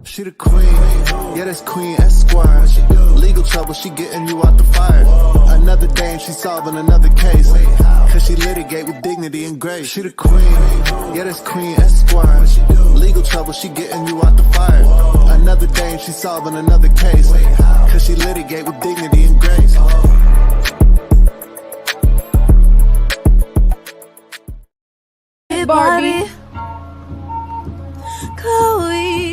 She the queen, yeah, that's Queen Esquire. Legal trouble, she getting you out the fire. Another day and she solving another case, cause she litigate with dignity and grace. She the queen, yeah, that's Queen Esquire. Legal trouble, she getting you out the fire. Another day and she solving another case, cause she litigate with dignity and grace. Hey Barbie, Chloe,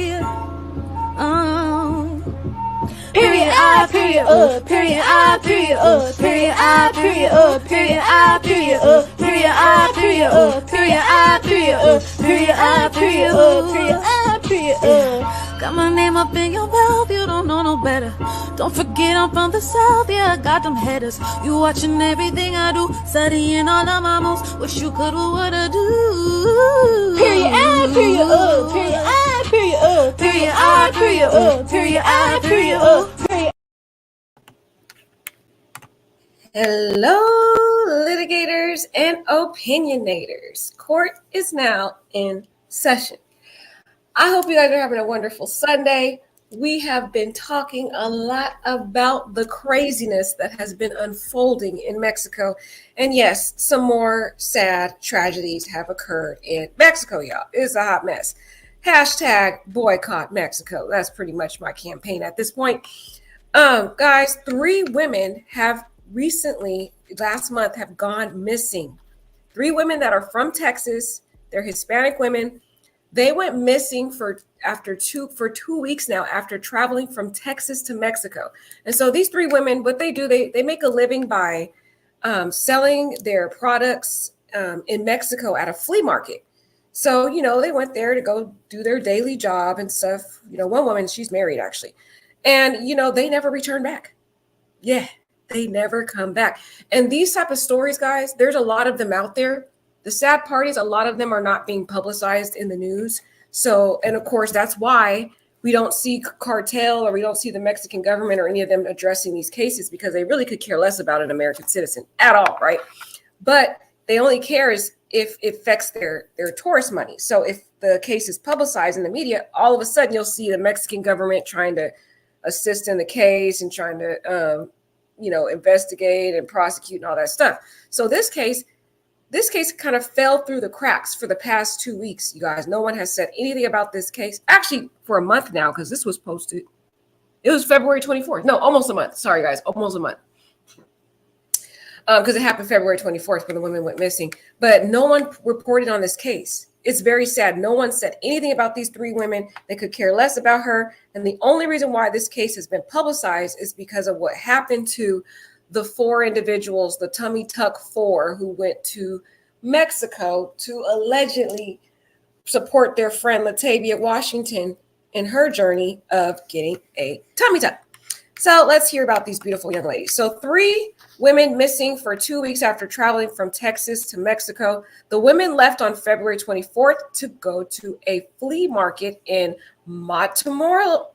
period I, period period I, period period I, period period I, period period I, period period I, period period I, period period I, period. Got my name up in your mouth, you don't know no better. Don't forget I'm from the south, yeah, I got them headers. You watching everything I do, studying all of my moves. Wish you could do what I do. Period I, period period I, period period I, period period I, period period. Hello, litigators and opinionators. Court is now in session. I hope you guys are having a wonderful Sunday. We have been talking a lot about the craziness that has been unfolding in Mexico. And yes, some more sad tragedies have occurred in Mexico, y'all. It's a hot mess. Hashtag boycott Mexico. That's pretty much my campaign at this point. Guys, 3 women have recently, last month, have gone missing. 3 women that are from Texas. They're Hispanic women. They went missing for 2 weeks now after traveling from Texas to Mexico. And so these 3 women, what they do, they make a living by selling their products in Mexico at a flea market. So, they went there to go do their daily job and stuff. One woman, she's married actually. And, they never return back. Yeah, they never come back. And these type of stories, guys, there's a lot of them out there. The sad part is a lot of them are not being publicized in the news. So, and of course, that's why we don't see cartel or we don't see the Mexican government or any of them addressing these cases, because they really could care less about an American citizen at all, right? But they only care if it affects their tourist money. So if the case is publicized in the media, all of a sudden you'll see the Mexican government trying to assist in the case and trying to, investigate and prosecute and all that stuff. So this case kind of fell through the cracks for the past 2 weeks, you guys. No one has said anything about this case. Actually, for a month now, because this was posted. It was February 24th. No, almost a month. Sorry, guys. Almost a month. Because it happened February 24th when the women went missing. But no one reported on this case. It's very sad. No one said anything about these 3 women. They could care less about her. And the only reason why this case has been publicized is because of what happened to the 4 individuals, the tummy tuck 4, who went to Mexico to allegedly support their friend Latavia Washington in her journey of getting a tummy tuck. So let's hear about these beautiful young ladies. So 3 women missing for 2 weeks after traveling from Texas to Mexico. The women left on February 24th to go to a flea market in Matamoros.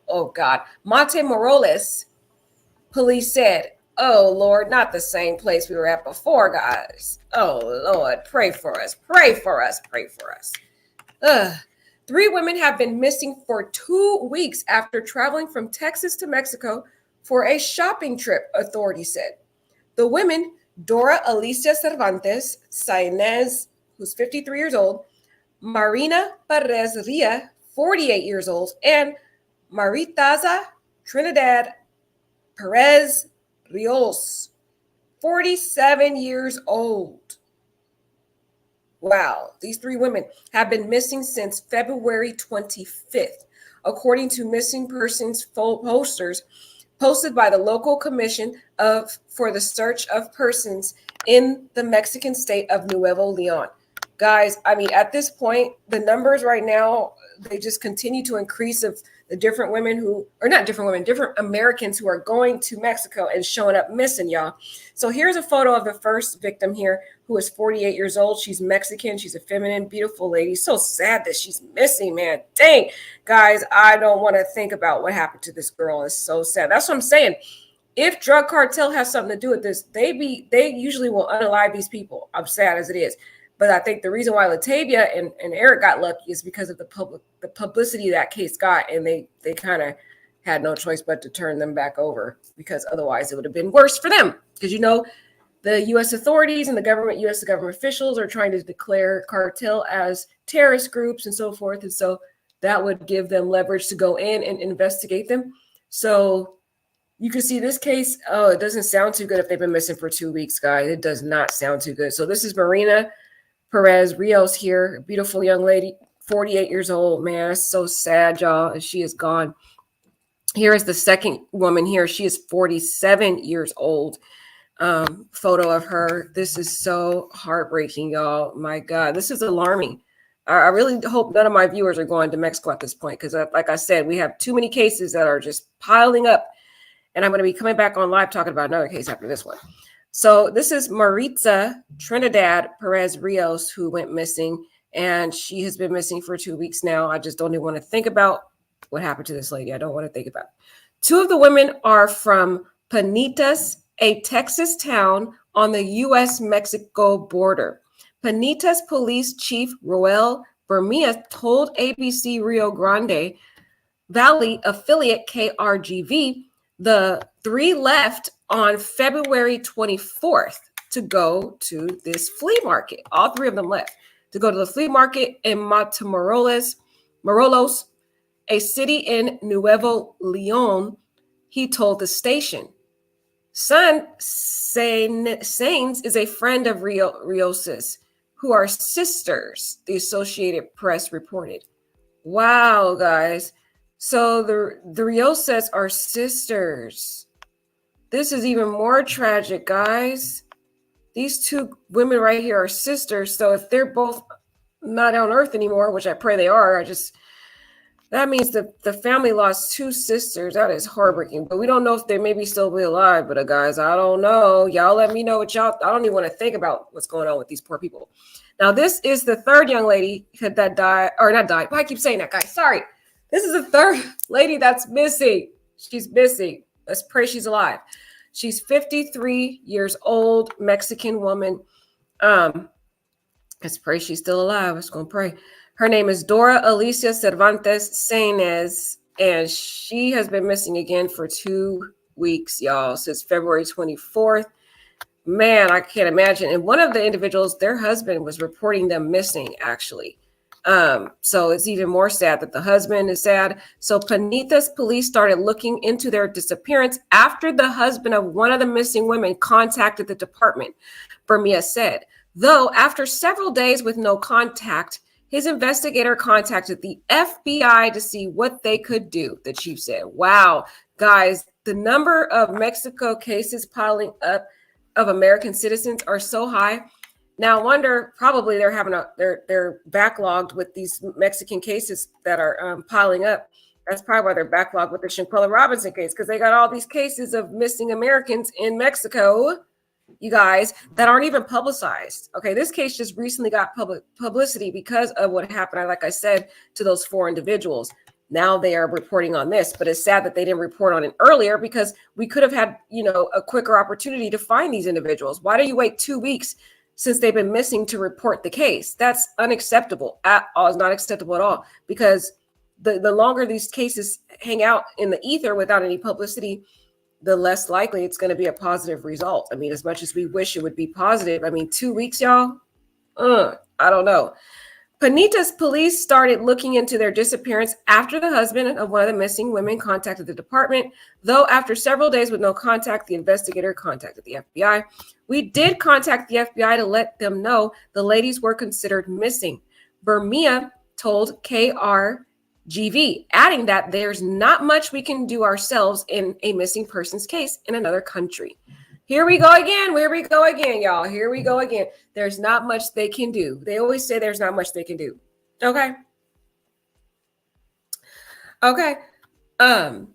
Police said, "Oh, Lord, not the same place we were at before, guys. Oh, Lord, pray for us, pray for us, pray for us." 3 women have been missing for 2 weeks after traveling from Texas to Mexico for a shopping trip, authorities said. The women, Dora Alicia Cervantes Sainez, who's 53 years old, Marina Perez Ria, 48 years old, and Maritaza Trinidad Perez Rios, 47 years old. Wow, these 3 women have been missing since February 25th, according to missing persons posters posted by the local commission for the search of persons in the Mexican state of Nuevo Leon. Guys, I mean, at this point, the numbers right now, they just continue to increase of the different women different Americans who are going to Mexico and showing up missing, y'all. So here's a photo of the first victim here, who is 48 years old. She's Mexican. She's a feminine, beautiful lady. So sad that she's missing, man. Dang. Guys, I don't want to think about what happened to this girl. It's so sad. That's what I'm saying. If drug cartel has something to do with this, they usually will unalive these people. I'm sad as it is. But I think the reason why Latavia and Eric got lucky is because of the publicity that case got, and they kind of had no choice but to turn them back over, because otherwise it would have been worse for them. Because the U.S. authorities and U.S. government officials are trying to declare cartel as terrorist groups and so forth, and so that would give them leverage to go in and investigate them. So you can see this case. Oh, it doesn't sound too good if they've been missing for 2 weeks, guys. It does not sound too good. So this is Marina Perez Rios here, a beautiful young lady, 48 years old. Man, that's so sad, y'all. She is gone. Here is the second woman here. She is 47 years old. Photo of her. This is so heartbreaking, y'all. My God, this is alarming. I really hope none of my viewers are going to Mexico at this point, because like I said, we have too many cases that are just piling up. And I'm going to be coming back on live talking about another case after this one. So this is Maritza Trinidad Perez Rios, who went missing, and she has been missing for 2 weeks now. I just don't even want to think about what happened to this lady. I don't want to think about it. Two of the women are from Panitas, a Texas town on the U.S.-Mexico border. Panitas Police Chief Roel Bermia told ABC Rio Grande Valley affiliate KRGV the three left on February 24th to go to this flea market. All three of them left to go to the flea market in Matamoros, a city in Nuevo Leon, he told the station. Son Sainz is a friend of Rios's, who are sisters, the Associated Press reported. Wow, guys. So the Rioses are sisters. This is even more tragic, guys. These two women right here are sisters. So if they're both not on earth anymore, which I pray they are, that means the family lost two sisters. That is heartbreaking. But we don't know if they may still be alive. But guys, I don't know. Y'all let me know what y'all. I don't even want to think about what's going on with these poor people. Now, this is the third young lady that died, or not died. Why I keep saying that, guys? Sorry. This is the third lady that's missing. She's missing. Let's pray she's alive. She's 53 years old, Mexican woman. Let's pray she's still alive. Let's go and pray. Her name is Dora Alicia Cervantes Sainez, and she has been missing again for 2 weeks, y'all, since February 24th. Man, I can't imagine. And one of the individuals, their husband was reporting them missing, actually. So it's even more sad that the husband is sad. So Panitas police started looking into their disappearance after the husband of one of the missing women contacted the department, Bermia said. Though after several days with no contact, his investigator contacted the FBI to see what they could do, the chief said. Wow, guys, the number of Mexico cases piling up of American citizens are so high. Now, I wonder, probably they're backlogged with these Mexican cases that are piling up. That's probably why they're backlogged with the Shanquella Robinson case, because they got all these cases of missing Americans in Mexico, you guys, that aren't even publicized. Okay, this case just recently got public publicity because of what happened, like I said, to those 4 individuals. Now they are reporting on this, but it's sad that they didn't report on it earlier, because we could have had, a quicker opportunity to find these individuals. Why do you wait 2 weeks since they've been missing to report the case? That's unacceptable at all. It's not acceptable at all, because the longer these cases hang out in the ether without any publicity, the less likely it's going to be a positive result. I mean, as much as we wish it would be positive, 2 weeks, y'all, I don't know. Panitas police started looking into their disappearance after the husband of one of the missing women contacted the department. Though after several days with no contact, the investigator contacted the FBI. We did contact the FBI to let them know the ladies were considered missing, Bermia told KRGV, adding that there's not much we can do ourselves in a missing persons case in another country. Here we go again. Here we go again, y'all. Here we go again. There's not much they can do. They always say there's not much they can do. Okay. The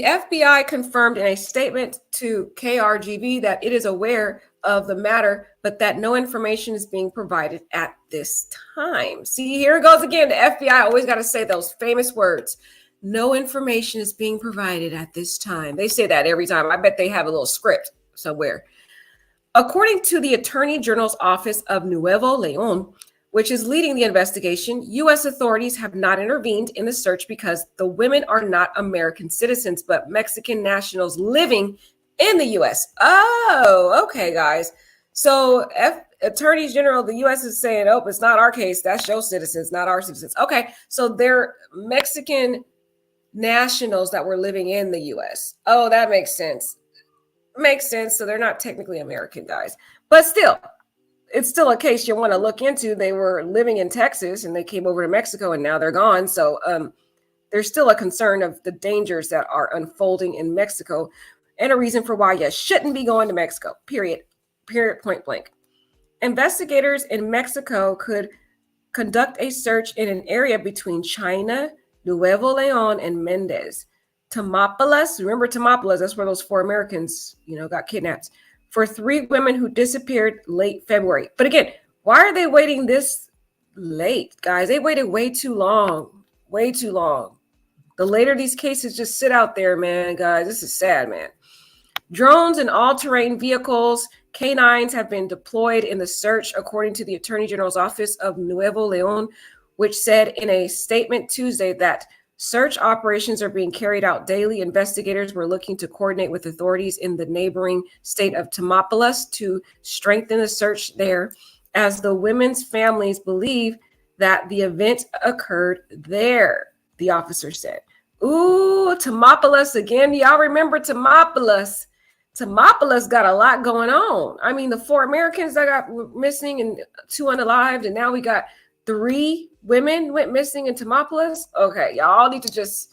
FBI confirmed in a statement to KRGV that it is aware of the matter, but that no information is being provided at this time. See, here it goes again. The FBI always got to say those famous words. No information is being provided at this time. They say that every time. I bet they have a little script somewhere. According to the Attorney General's office of Nuevo Leon, which is leading the investigation, U.S. authorities have not intervened in the search because the women are not American citizens, but Mexican nationals living in the U.S. Oh, okay, guys. So Attorney General of the U.S. is saying, oh, it's not our case. That's your citizens, not our citizens. Okay, so they're Mexican nationals that were living in the U.S. Oh, that makes sense. Makes sense. So they're not technically American, guys. But still, it's still a case you want to look into. They were living in Texas and they came over to Mexico and now they're gone. So there's still a concern of the dangers that are unfolding in Mexico and a reason for why you shouldn't be going to Mexico, period, point blank. Investigators in Mexico could conduct a search in an area between China, Nuevo Leon, and Mendez. Tamaulipas, remember Tamaulipas, that's where those 4 Americans, got kidnapped, for 3 women who disappeared late February. But again, why are they waiting this late, guys? They waited way too long, way too long. The later these cases just sit out there, man, guys, this is sad, man. Drones and all-terrain vehicles, canines have been deployed in the search, according to the Attorney General's office of Nuevo Leon, which said in a statement Tuesday that search operations are being carried out daily. Investigators were looking to coordinate with authorities in the neighboring state of Tamaulipas to strengthen the search there, as the women's families believe that the event occurred there, the officer said. Ooh, Tamaulipas again. Y'all remember Tamaulipas? Tamaulipas got a lot going on. I mean, the 4 Americans that got missing and 2 unalived, and now we got 3 women went missing in Tamaulipas. Okay, y'all need to just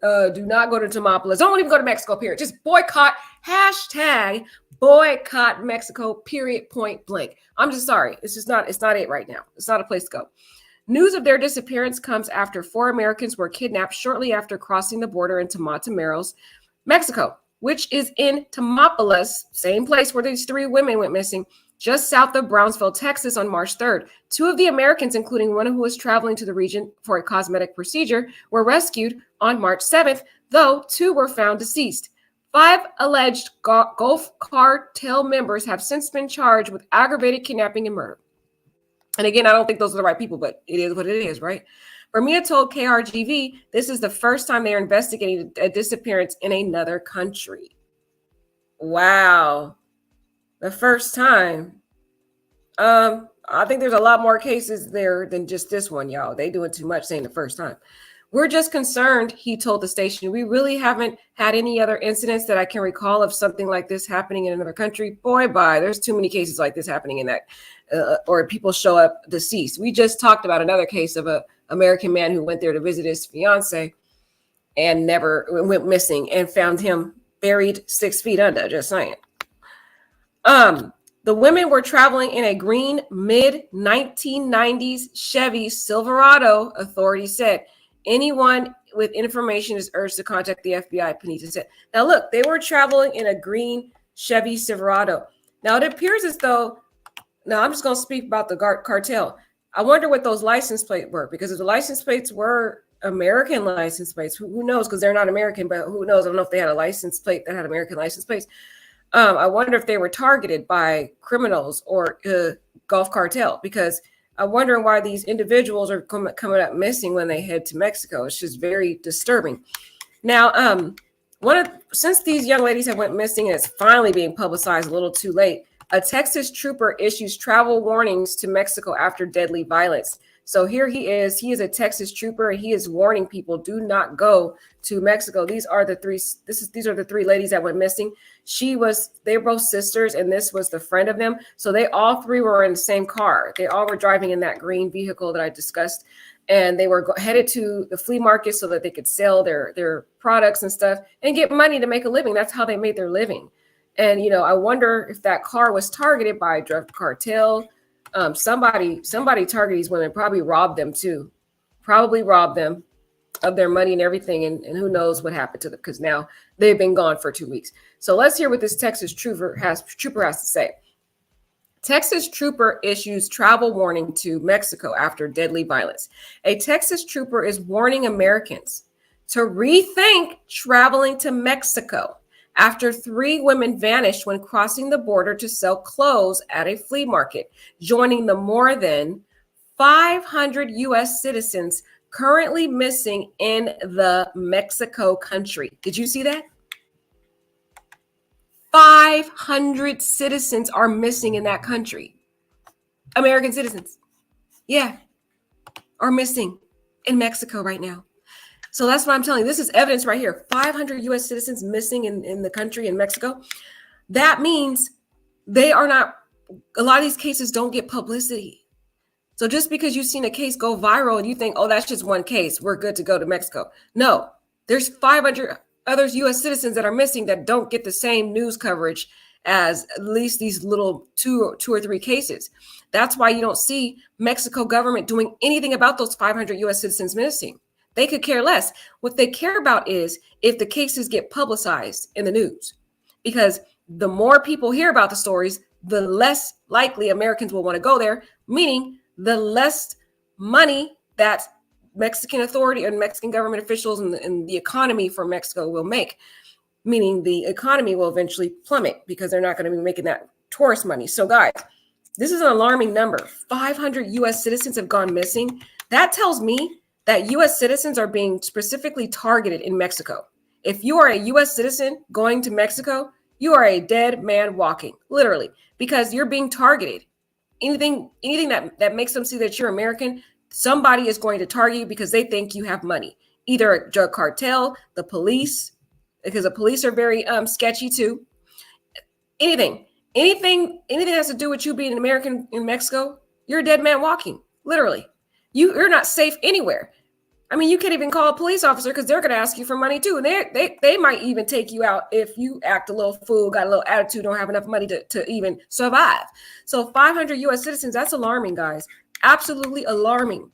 do not go to Tamaulipas. Don't even go to Mexico, period. Just boycott, #boycott Mexico, period, point blank. I'm just sorry. It's not it right now. It's not a place to go. News of their disappearance comes after 4 Americans were kidnapped shortly after crossing the border into Matamoros, Mexico, which is in Tamaulipas, same place where these 3 women went missing, just south of Brownsville, Texas, on March 3rd. 2 of the Americans, including one who was traveling to the region for a cosmetic procedure, were rescued on March 7th, though 2 were found deceased. 5 alleged Gulf cartel members have since been charged with aggravated kidnapping and murder. And again, I don't think those are the right people, but it is what it is, right? Bermia told KRGV this is the first time they are investigating a disappearance in another country. Wow. The first time. I think there's a lot more cases there than just this one, y'all. They doing too much saying the first time. We're just concerned, he told the station. We really haven't had any other incidents that I can recall of something like this happening in another country. Boy, bye. There's too many cases like this happening in that, or people show up deceased. We just talked about another case of an American man who went there to visit his fiance and never went missing and found him buried 6 feet under, just saying. The women were traveling in a green mid-1990s Chevy Silverado, authorities said. Anyone with information is urged to contact the FBI, Panetta said. Now, look, they were traveling in a green Chevy Silverado. Now, it appears as though, now I'm just going to speak about the cartel. I wonder what those license plates were, because if the license plates were American license plates, who knows, because they're not American, but who knows? I don't know if they had a license plate that had American license plates. I wonder if they were targeted by criminals or Gulf cartel, because I'm wondering why these individuals are coming up missing when they head to Mexico. It's just very disturbing. Now, since these young ladies have went missing and it's finally being publicized a little too late, a Texas trooper issues travel warnings to Mexico after deadly violence. So here he is. He is a Texas trooper, and he is warning people, do not go to Mexico. These are the 3 ladies that went missing. They were both sisters, and this was the friend of them. So they all 3 were in the same car. They all were driving in that green vehicle that I discussed, and they were headed to the flea market so that they could sell their products and stuff and get money to make a living. That's how they made their living. And, I wonder if that car was targeted by a drug cartel. Somebody targeted these women, probably robbed them too. Probably robbed them of their money and everything. And who knows what happened to them, because now they've been gone for 2 weeks. So let's hear what this Texas trooper has to say. Texas trooper issues travel warning to Mexico after deadly violence. A Texas trooper is warning Americans to rethink traveling to Mexico after 3 women vanished when crossing the border to sell clothes at a flea market, joining the more than 500 U.S. citizens currently missing in the Mexico country. Did you see that? 500 citizens are missing in that country. American citizens, yeah, are missing in Mexico right now. So that's what I'm telling you. This is evidence right here. 500 U.S. citizens missing in the country, in Mexico. That means they are not, a lot of these cases don't get publicity. So just because you've seen a case go viral and you think, oh, that's just one case, we're good to go to Mexico. No, there's 500 other U.S. citizens that are missing that don't get the same news coverage as at least these little two or three cases. That's why you don't see Mexico government doing anything about those 500 U.S. citizens missing. They could care less. What they care about is if the cases get publicized in the news, because the more people hear about the stories, the less likely Americans will want to go there, meaning the less money that Mexican authority and Mexican government officials and the economy for Mexico will make, meaning the economy will eventually plummet because they're not going to be making that tourist money. So guys, this is an alarming number. 500 U.S. citizens have gone missing. That tells me that U.S. citizens are being specifically targeted in Mexico. If you are a U.S. citizen going to Mexico, you are a dead man walking, literally, because you're being targeted. Anything that makes them see that you're American, somebody is going to target you because they think you have money. Either a drug cartel, the police, because the police are very sketchy too. Anything that has to do with you being an American in Mexico, you're a dead man walking, literally. You're not safe anywhere. I mean, you can't even call a police officer because they're going to ask you for money too. And they might even take you out if you act a little fool, got a little attitude, don't have enough money to even survive. So 500 U.S. citizens, that's alarming, guys. Absolutely alarming.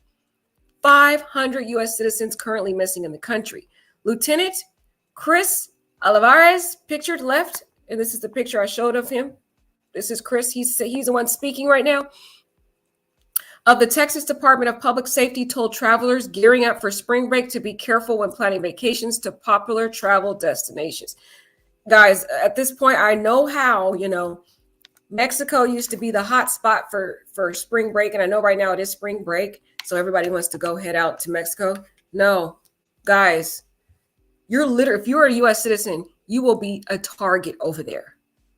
500 U.S. citizens currently missing in the country. Lieutenant Chris Olivares, pictured left, and this is the picture I showed of him. This is Chris. He's the one speaking right now. Of the Texas Department of Public Safety told travelers gearing up for spring break to be careful when planning vacations to popular travel destinations. Guys, at this point, I know how, Mexico used to be the hot spot for spring break. And I know right now it is spring break. So everybody wants to go head out to Mexico. No, guys, if you're a U.S. citizen, you will be a target over there.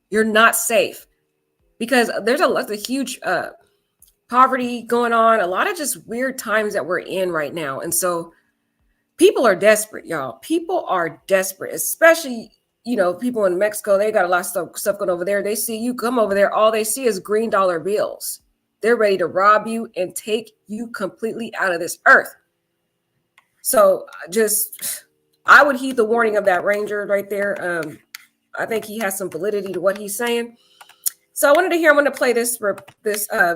You're not safe because there's a huge poverty going on, a lot of just weird times that we're in right now. And so people are desperate, y'all. People are desperate, especially, people in Mexico. They got a lot of stuff going over there. They see you come over there. All they see is green dollar bills. They're ready to rob you and take you completely out of this earth. So I would heed the warning of that ranger right there. I think he has some validity to what he's saying. So I'm going to play this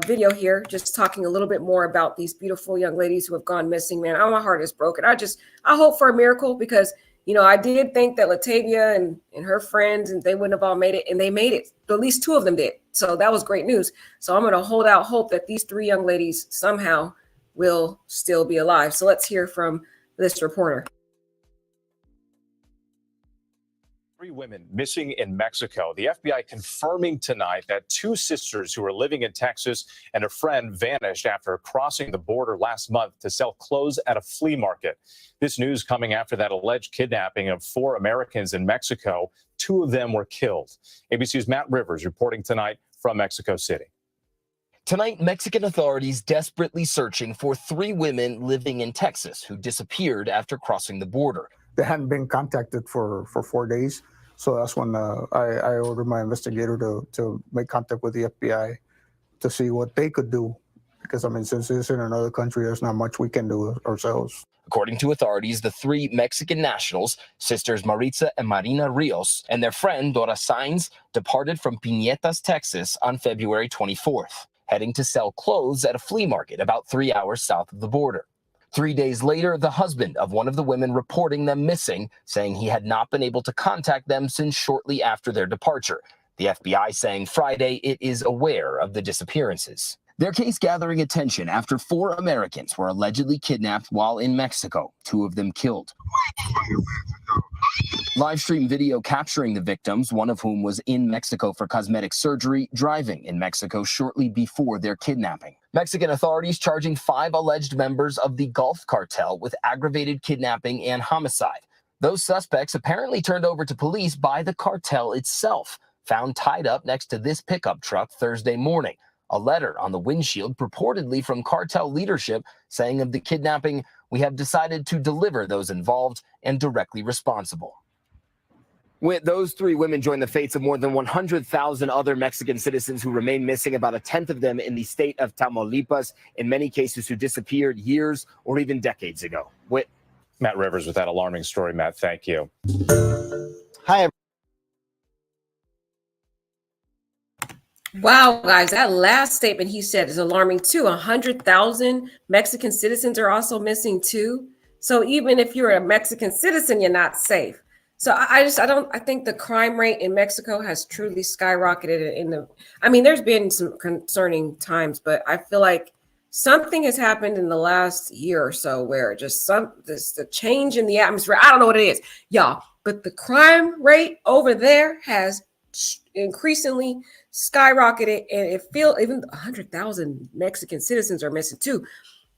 video here, just talking a little bit more about these beautiful young ladies who have gone missing, man. My heart is broken. I hope for a miracle because, I did think that Latavia and her friends, and they wouldn't have all made it, and they made it. At least 2 of them did. So that was great news. So I'm going to hold out hope that these 3 young ladies somehow will still be alive. So let's hear from this reporter. 3 women missing in Mexico. The FBI confirming tonight that 2 sisters who were living in Texas and a friend vanished after crossing the border last month to sell clothes at a flea market. This news coming after that alleged kidnapping of 4 Americans in Mexico. 2 of them were killed. ABC's Matt Rivers reporting tonight from Mexico City. Tonight, Mexican authorities desperately searching for 3 women living in Texas who disappeared after crossing the border. They hadn't been contacted for 4 days. So that's when I ordered my investigator to make contact with the FBI to see what they could do. Because, since it's in another country, there's not much we can do ourselves. According to authorities, the 3 Mexican nationals, sisters Maritza and Marina Rios, and their friend Dora Sainz, departed from Piñetas, Texas on February 24th, heading to sell clothes at a flea market about 3 hours south of the border. 3 days later, the husband of one of the women reporting them missing, saying he had not been able to contact them since shortly after their departure. The FBI saying Friday it is aware of the disappearances. Their case gathering attention after 4 Americans were allegedly kidnapped while in Mexico, 2 of them killed. Live stream video capturing the victims, one of whom was in Mexico for cosmetic surgery, driving in Mexico shortly before their kidnapping. Mexican authorities charging 5 alleged members of the Gulf cartel with aggravated kidnapping and homicide. Those suspects apparently turned over to police by the cartel itself, found tied up next to this pickup truck Thursday morning. A letter on the windshield purportedly from cartel leadership saying of the kidnapping, "We have decided to deliver those involved and directly responsible." With those 3 women join the fates of more than 100,000 other Mexican citizens who remain missing, about a tenth of them in the state of Tamaulipas, in many cases who disappeared years or even decades ago. Matt Rivers with that alarming story. Matt, thank you. Hi. Wow, guys, that last statement he said is alarming too. 100,000 Mexican citizens are also missing too. So even if you're a Mexican citizen, you're not safe. So I think the crime rate in Mexico has truly skyrocketed there's been some concerning times, but I feel like something has happened in the last year or so where the change in the atmosphere. I don't know what it is, y'all, but the crime rate over there has increasingly skyrocketed, and even 100,000 Mexican citizens are missing too.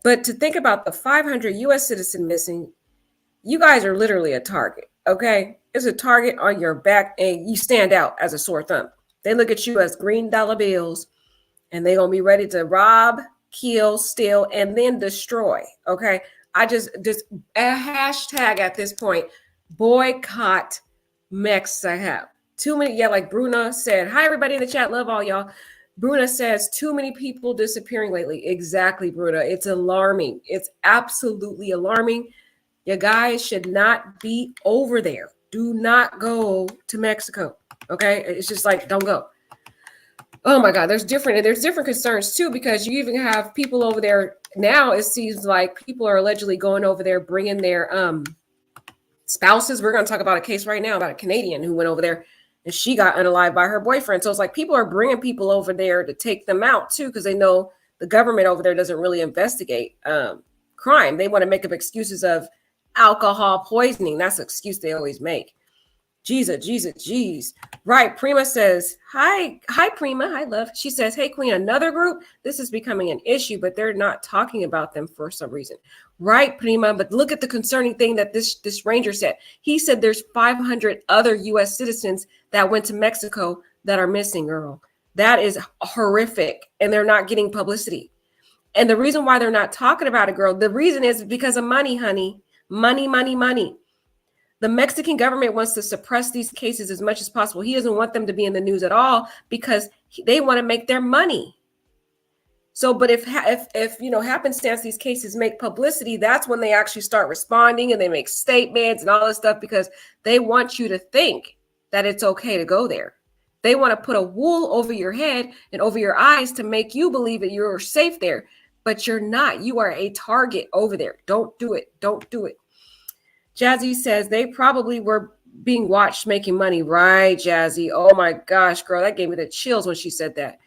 But to think about the 500 U.S. citizens missing, you guys are literally a target. Okay, it's a target on your back, and you stand out as a sore thumb. They look at you as green dollar bills, and they're gonna be ready to rob, kill, steal, and then destroy. Okay, I just a hashtag at this point: boycott Mexico. Too many, like Bruna said. Hi, everybody in the chat. Love all y'all. Bruna says too many people disappearing lately. Exactly, Bruna. It's alarming. It's absolutely alarming. You guys should not be over there. Do not go to Mexico. Okay, it's just like, don't go. Oh my God, there's different concerns too, because you even have people over there now. It seems like people are allegedly going over there, bringing their spouses. We're going to talk about a case right now about a Canadian who went over there and she got unalived by her boyfriend. So it's like people are bringing people over there to take them out too, because they know the government over there doesn't really investigate crime. They want to make up excuses of alcohol poisoning. That's an excuse they always make. Jesus. Right. Prima says, hi, Prima. Hi, love. She says, hey, Queen, another group. This is becoming an issue, but they're not talking about them for some reason. Right, Prima. But look at the concerning thing that this ranger said. He said there's 500 other U.S. citizens that went to Mexico that are missing, girl. That is horrific. And they're not getting publicity. And the reason why they're not talking about it, girl, the reason is because of money, honey. Money. The Mexican government wants to suppress these cases as much as possible. He doesn't want them to be in the news at all because they want to make their money. So, but if happenstance, these cases make publicity, that's when they actually start responding and they make statements and all this stuff, because they want you to think that it's okay to go there. They want to put a wool over your head and over your eyes to make you believe that you're safe there, but you're not. You are a target over there. Don't do it. Jazzy says they probably were being watched making money. Right, Jazzy. Oh my gosh, girl, that gave me the chills when she said that.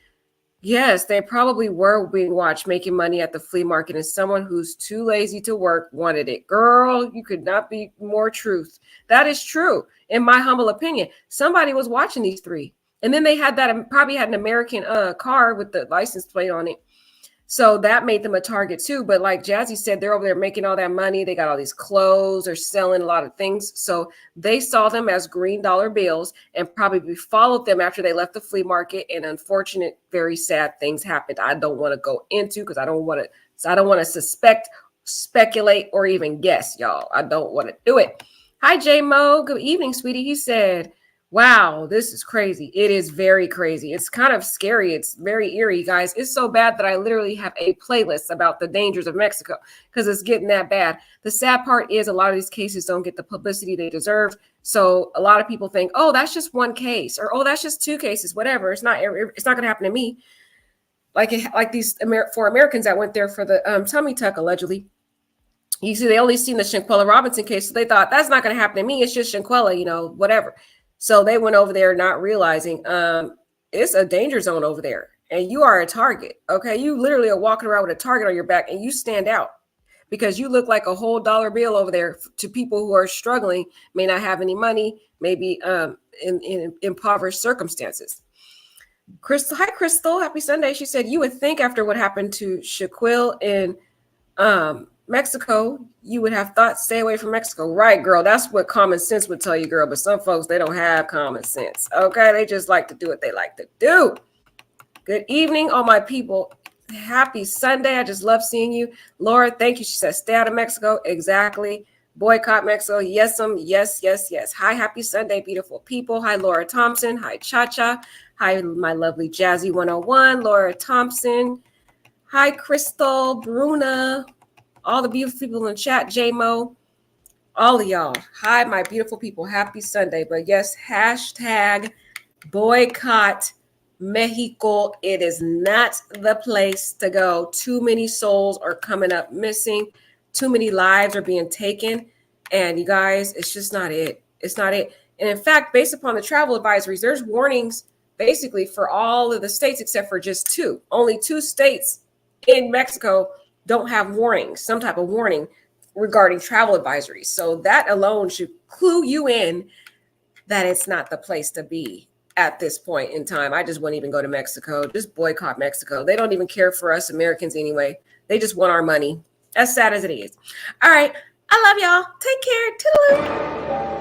Yes, they probably were being watched making money at the flea market, and someone who's too lazy to work wanted it. Girl, you could not be more truth. That is true. In my humble opinion, somebody was watching these 3. And then they had probably had an American car with the license plate on it. So that made them a target too. But like Jazzy said, they're over there making all that money. They got all these clothes. They're selling a lot of things. So they saw them as green dollar bills and probably followed them after they left the flea market. And unfortunate, very sad things happened. I don't want to go into because I don't want to suspect, speculate, or even guess, y'all. I don't want to do it. Hi, J Mo. Good evening, sweetie. He said, wow, this is crazy. It is very crazy. It's kind of scary. It's very eerie, guys. It's so bad that I literally have a playlist about the dangers of Mexico because it's getting that bad. The sad part is a lot of these cases don't get the publicity they deserve. So a lot of people think, oh, that's just one case, or oh, that's just 2 cases, whatever. It's not going to happen to me. Like these 4 Americans that went there for the tummy tuck, allegedly. You see, they only seen the Shanquella Robinson case, so they thought that's not going to happen to me. It's just Shanquella, whatever. So they went over there not realizing it's a danger zone over there and you are a target. Okay. You literally are walking around with a target on your back and you stand out because you look like a whole dollar bill over there to people who are struggling, may not have any money, maybe in impoverished circumstances. Crystal, hi Crystal, happy Sunday. She said, you would think after what happened to Shaquille in Mexico, you would have thought stay away from Mexico. Right, girl, that's what common sense would tell you, girl. But some folks, they don't have common sense. Okay, they just like to do what they like to do. Good evening, all my people. Happy Sunday. I just love seeing you. Laura, thank you. She said, stay out of Mexico. Exactly. Boycott Mexico. Yes, yes. Hi, happy Sunday, beautiful people. Hi, Laura Thompson. Hi, Cha-Cha. Hi, my lovely Jazzy 101, Laura Thompson. Hi, Crystal, Bruna, all the beautiful people in the chat, J-Mo, all of y'all. Hi, my beautiful people. Happy Sunday. But yes, hashtag boycott Mexico. It is not the place to go. Too many souls are coming up missing. Too many lives are being taken. And you guys, it's just not it. It's not it. And in fact, based upon the travel advisories, there's warnings basically for all of the states except for just two. Only 2 states in Mexico don't have warnings, some type of warning regarding travel advisories. So that alone should clue you in that it's not the place to be at this point in time. I just wouldn't even go to Mexico. Just boycott Mexico. They don't even care for us Americans anyway. They just want our money. As sad as it is. All right. I love y'all. Take care. Toodaloo.